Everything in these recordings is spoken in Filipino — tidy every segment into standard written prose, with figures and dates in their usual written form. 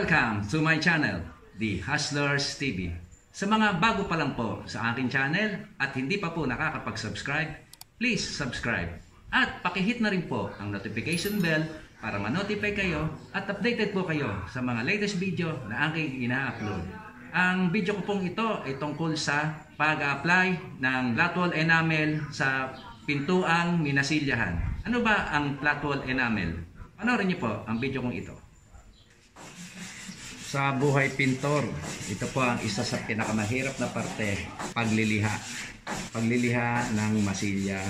Welcome to my channel, The Hustlers TV. Sa mga bago pa lang po sa aking channel at hindi pa po nakakapag-subscribe, please subscribe. At pakihit na rin po ang notification bell para ma-notify kayo at updated po kayo sa mga latest video na aking ina-upload. Ang video ko pong ito ay tungkol sa pag-apply ng flat wall enamel sa pintuang minasilyahan. Ano ba ang flat wall enamel? Panoorin niyo po ang video kong ito. Sa buhay pintor, ito po ang isa sa pinakamahirap na parte, pagliliha. Pagliliha ng masilya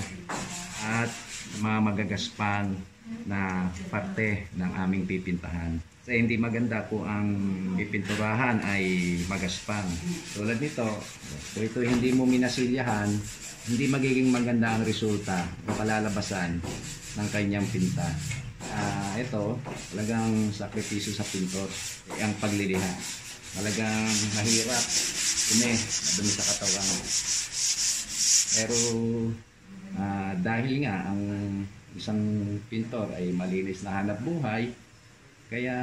at mga magagaspang na parte ng aming pipintahan. Kasi hindi maganda kung ang pipinturahan ay magaspang. Tulad nito, kung ito hindi mo minasilyahan, hindi magiging maganda ang resulta o kalalabasan ng kanyang pinta. Ito, talagang sakripisyo sa pintor, ang pagliliha. Talagang mahirap, madumi sa katawan. Pero dahil nga ang isang pintor ay malinis na hanap buhay, kaya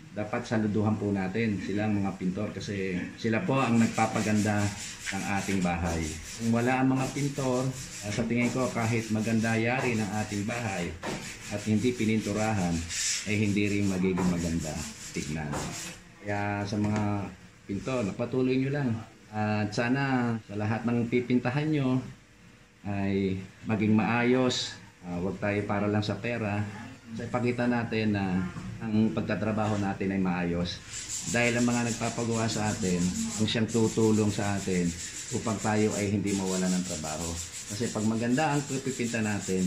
dapat saluduhan po natin silang mga pintor kasi sila po ang nagpapaganda ng ating bahay. Kung wala ang mga pintor, sa tingin ko kahit maganda yari ng ating bahay at hindi pininturahan, ay hindi rin magiging maganda tignan. Kaya sa mga pintor, patuloy nyo lang. At sana sa lahat ng pipintahan nyo ay maging maayos. Huwag tayo para lang sa pera. So ipakita natin na ang pagtatrabaho natin ay maayos. Dahil ang mga nagpapagawa sa atin, ang siyang tutulong sa atin upang tayo ay hindi mawala ng trabaho. Kasi pag maganda ang pipinta natin,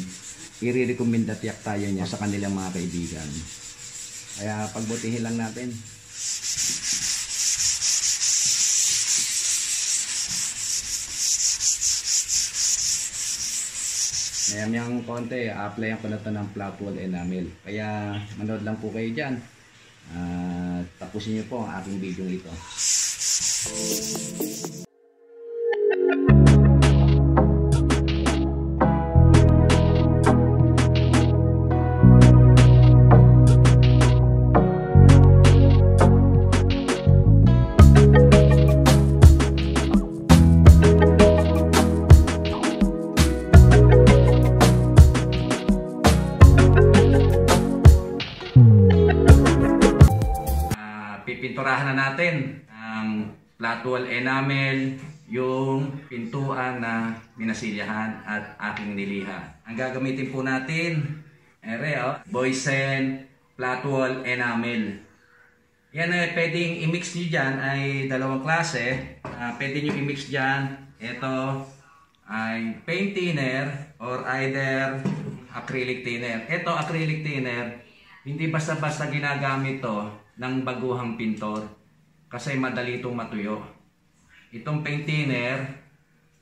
i-recommenda tiyak tayo niya sa kanilang mga kaibigan. Kaya pagbutihin lang natin. Mayamyang konti, applyan ko na ito ng flat wall enamel. Kaya manood lang po kayo dyan. Tapusin nyo po ang aking video ito. Pipinturahan na natin ang flat wall enamel, yung pintuan na minasilyahan at aking niliha. Ang gagamitin po natin, Boysen flat wall enamel. Yan ay pwedeng i-mix nyo dyan ay dalawang klase. Pwede nyo i-mix dyan. Ito ay paint thinner or either acrylic thinner. Ito acrylic thinner, hindi basta-basta ginagamit to ng baguhang pintor kasi madali itong matuyo. Itong paint thinner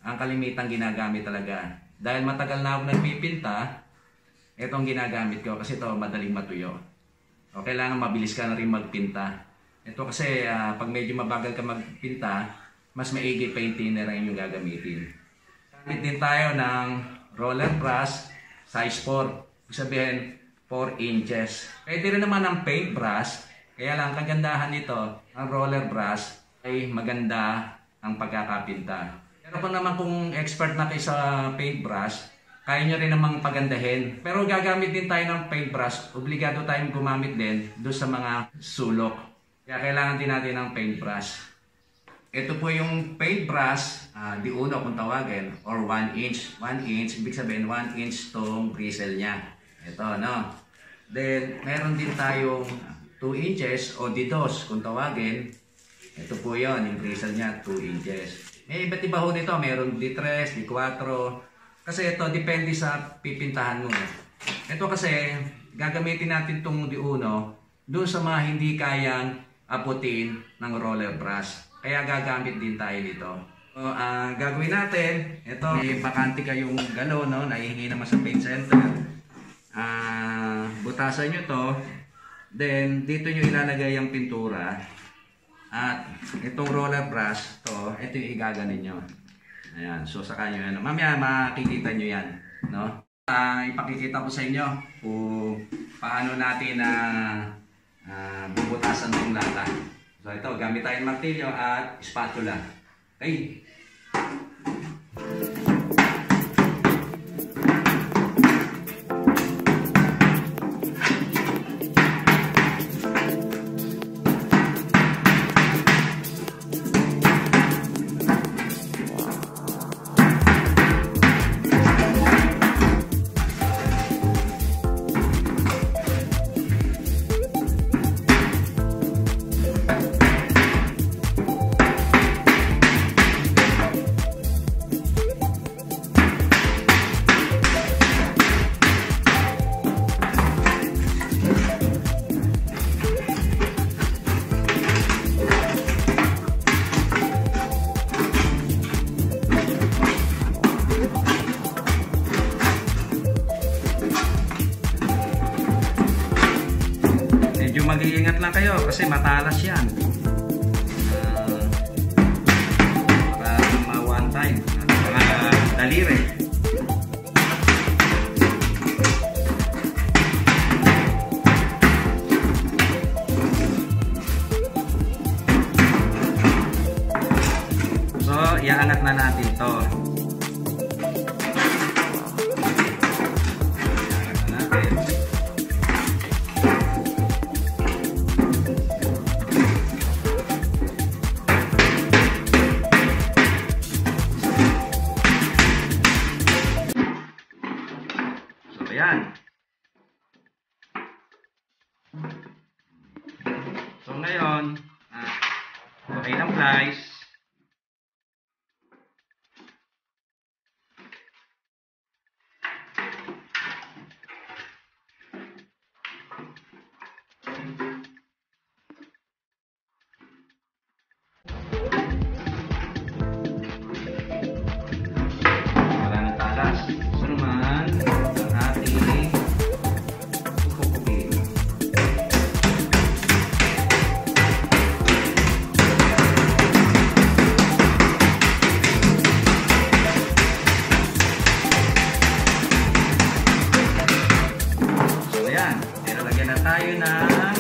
ang kalimitang ginagamit talaga. Dahil matagal na ako nagpipinta, itong ginagamit ko kasi ito madaling matuyo. O kailangan mabilis ka na rin magpinta. Ito kasi pag medyo mabagal ka magpinta, mas maigi paint thinner ang inyong gagamitin. Gamit din tayo ng roller brush size 4. Ibig sabihin 4 inches. Pwede rin naman ang paint brush. Kaya lang, kagandahan nito, ang roller brush ay maganda ang pagkakapinta. Pero kung expert na kayo sa paintbrush, kaya nyo rin namang pagandahin. Pero gagamit din tayo ng paintbrush, obligado tayong gumamit din doon sa mga sulok. Kaya kailangan din natin ng paintbrush. Ito po yung paintbrush, di uno kung tawagin, or 1 inch. 1 inch, ibig sabihin 1 inch tong bristle niya. Ito, no? Then, meron din tayong 2 inches o D2 kung tawagin. Ito po yun, yung bristle niya 2 inches. May iba't iba ho nito, mayroon D3, D4. Kasi ito depende sa pipintahan mo. Ito kasi gagamitin natin itong D1 doon sa mga hindi kayang aputin ng roller brush. Kaya gagamit din tayo dito. So, gagawin natin, ito may bakante kayong galon, no? Naihingi naman sa paint center. Butasan nyo to. Then, dito nyo ilalagay ang pintura. At itong roller brush, ito yung igaganin nyo. Ayan, so saka nyo yan. Mamaya makikita nyo yan. No? Ipakikita ko sa inyo kung paano natin bubutasan mo yung lata. So ito, gamit tayong martilyo at spatula. Okay. Medyo mag-iingat lang kayo kasi matalas yan. Para ma-one time. Mga daliri. So, iaangat na natin ito. Ayan. So ngayon, okay ng flies. Wala nang talas. So naman, lagyan na tayo ng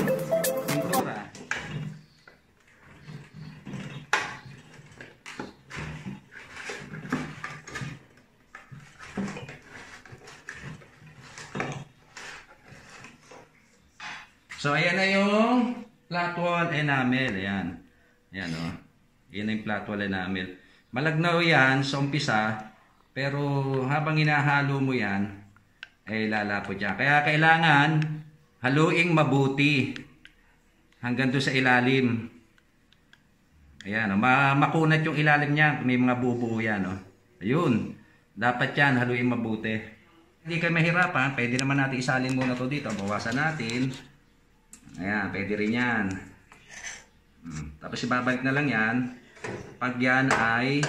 pintura. So ayan na yung flat wall enamel. Ayan. Ayan o. Ayan na yung flat wall enamel. Malagnaw yan sa umpisa, pero habang hinahalo mo yan, ay lalapot yan. Kaya kailangan haluing mabuti hanggang doon sa ilalim. Ayan, makunat yung ilalim niya. May mga bubuo yan. Ayun, dapat yan haluing mabuti. Hindi kayo mahirapan, pwede naman natin isalin muna to dito. Bawasan natin. Ayan, pwede rin yan. Tapos ibabalik na lang yan pag yan ay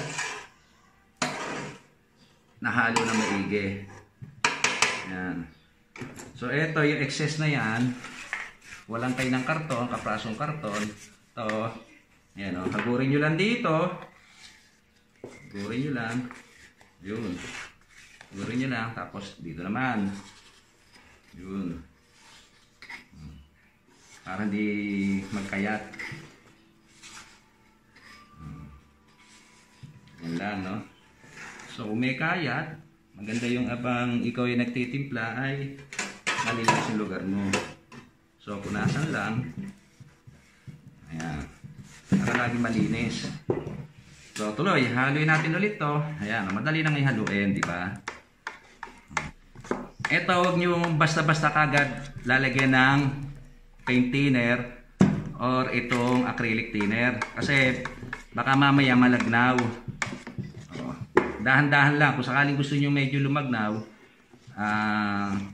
nahalo na maigi. Ayan. So ito yung excess na yan, walang kain ng karton, kaprasong karton. Ito, ayan o, hagurin nyo lang dito. Hagurin nyo lang. Yun. Hagurin nyo lang, tapos dito naman. Yun. Para hindi magkayat. Yan lang, no? So kung may kayat, maganda yung abang ikaw yung nagtitimpla ay malinis yung lugar mo. So punasan lang. Ayan. Para lagi malinis. So tuloy, haluin natin ulit to. Ayan, madali nang ihaluin, di ba? Ito, huwag nyo basta-basta kagad lalagyan ng paint thinner or itong acrylic thinner. Kasi baka mamaya malagnaw. Dahan-dahan lang. Kung sakaling gusto nyo medyo lumagnaw,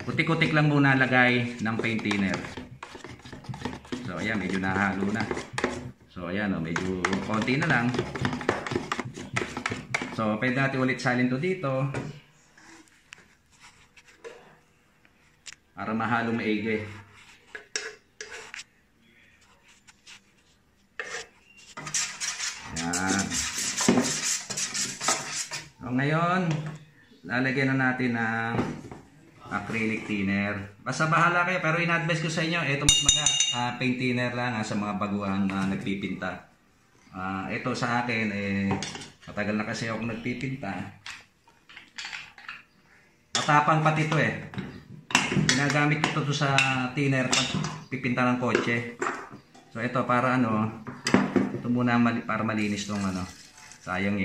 kutik-kutik lang muna lagay ng paint thinner. So ayan, medyo nahalo na. So ayan, medyo konti na lang. So pwede natin ulit salin to dito para mahalo maigi. Ayan. So ngayon, lalagyan na natin ng acrylic thinner. Basta bahala kayo, pero in-advise ko sa inyo, ito mas paint thinner lang sa mga baguhan na nagpipinta. Ito sa akin, matagal na kasi ako nagpipinta. Matapang pati ito Ginagamit ko ito sa thinner pag pipinta ng kotse. So ito para ito muna para malinis tong sayang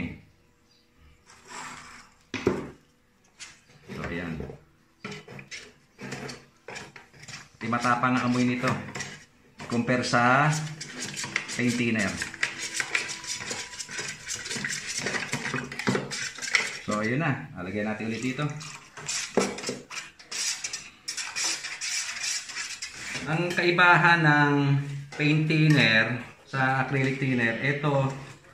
So ayan. Matapang ang amoy nito compare sa paint thinner. So ayun na, alagyan natin ulit dito. Ang kaibahan ng paint thinner sa acrylic thinner, ito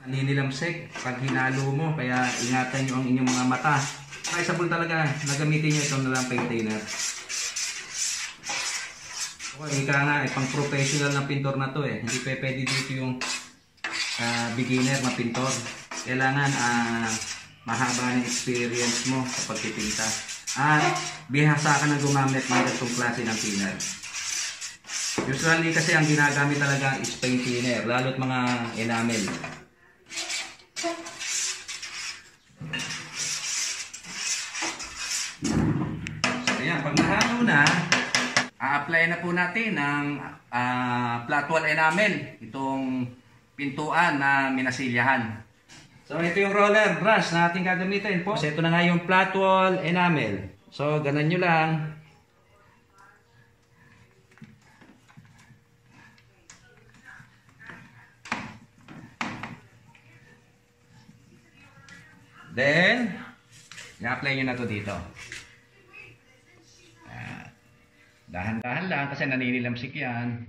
naninilamsik pag hinalo mo, kaya ingatan nyo ang inyong mga mata. Advisable talaga na gamitin nyo itong nalang paint thinner. Okay, ika nga, pang professional na pintor na to Hindi pwede dito yung beginner na pintor. Kailangan mahaba ng experience mo sa pagpipinta. At bihasa ka na gumamit ng itong klase ng thinner. Usually kasi ang ginagamit talaga is paint thinner, lalo't mga enamel. So ayan, pag nahalo na, a-apply na po natin ng flat wall enamel, itong pintuan na minasilyahan. So ito yung roller brush na ating gagamitin po. So ito na nga yung flat wall enamel. So ganan nyo lang. Then, i-apply nyo na to dito. Dahan-dahan lang kasi naninilamsik yan.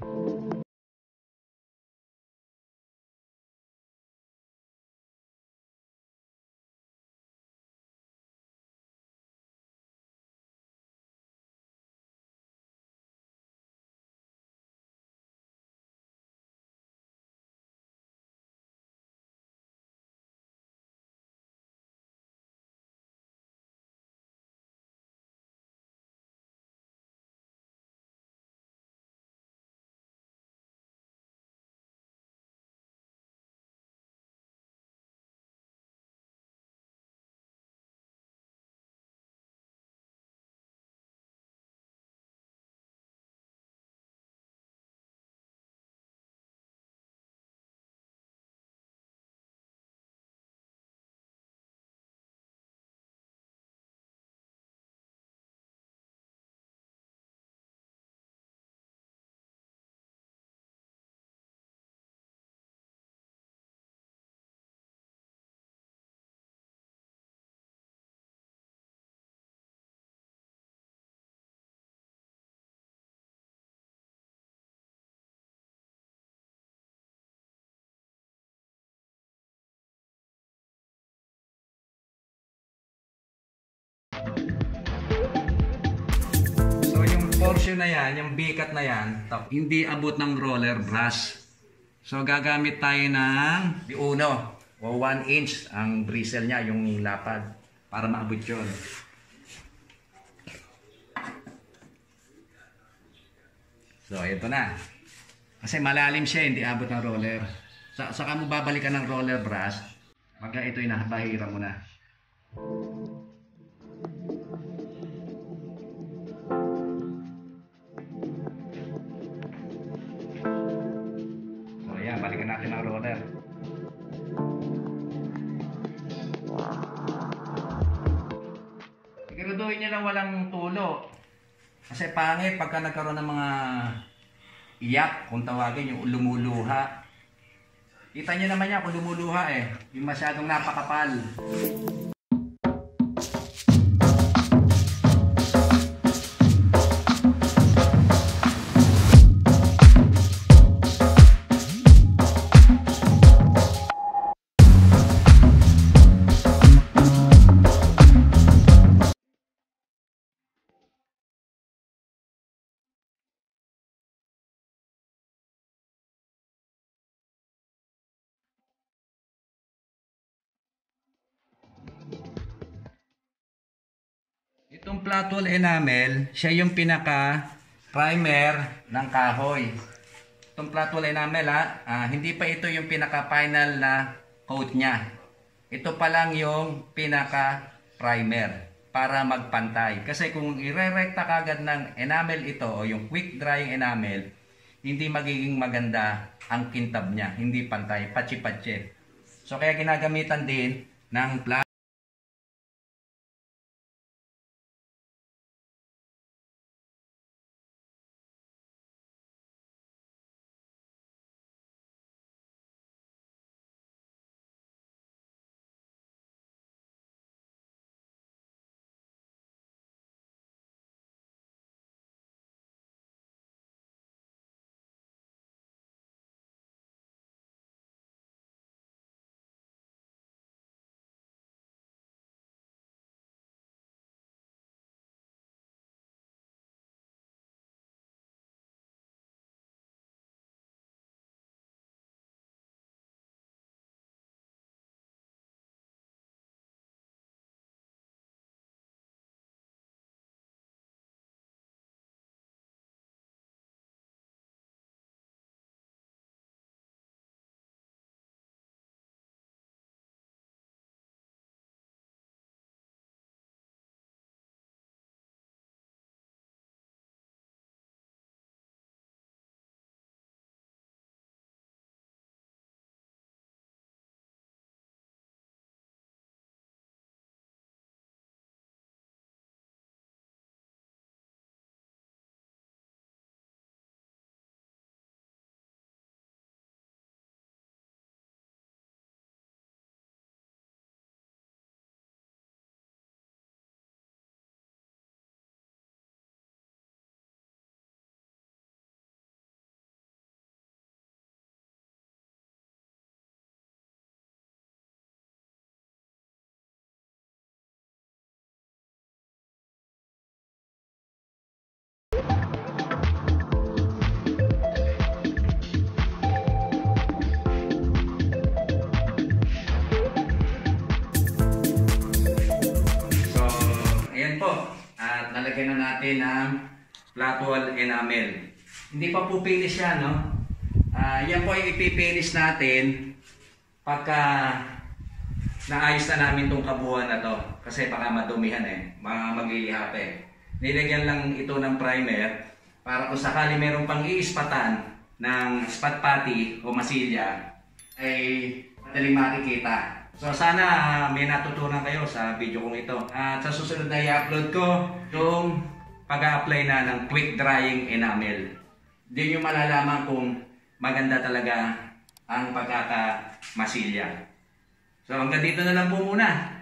Portion na yan, yung bikat na yan, hindi abot ng roller brush. So gagamit tayo ng uno o 1 inch ang bristle niya, yung lapad, para maabot yun. So ito na. Kasi malalim siya, hindi abot ng roller. Saka mo babalikan ng roller brush, pagka ito'y nabahira mo na. Balikan natin ang roller. Siguraduhin nyo lang walang tulo. Kasi pangit pagka nagkaroon ng mga iyak, kung tawagin yung lumuluha. Kita nyo naman yan kung lumuluha yung masyadong napakapal. Itong flat wall enamel, siya yung pinaka-primer ng kahoy. Itong flat wall enamel hindi pa ito yung pinaka-final na coat niya. Ito pa lang yung pinaka-primer para magpantay. Kasi kung ire-recta kagad ng enamel ito o yung quick drying enamel, hindi magiging maganda ang kintab niya. Hindi pantay, patsi-patsi. So kaya ginagamitan din ng flat. Nalagyan na natin ang flat wall enamel. Hindi pa po finish yan, no? Yan po ay ipipinish natin pagka naayos na namin itong kabuuan na to. Kasi baka madumihan maglilihap Nilagyan lang ito ng primer para kung sakali meron pang iispatan ng spot putty o masilya ay madaling makikita. So sana may natutunan kayo sa video kong ito. At sa susunod na i-upload ko yung pag-a-apply na ng quick drying enamel. Hindi nyo malalaman kung maganda talaga ang pagkakamasilya. So hanggang dito na lang po muna.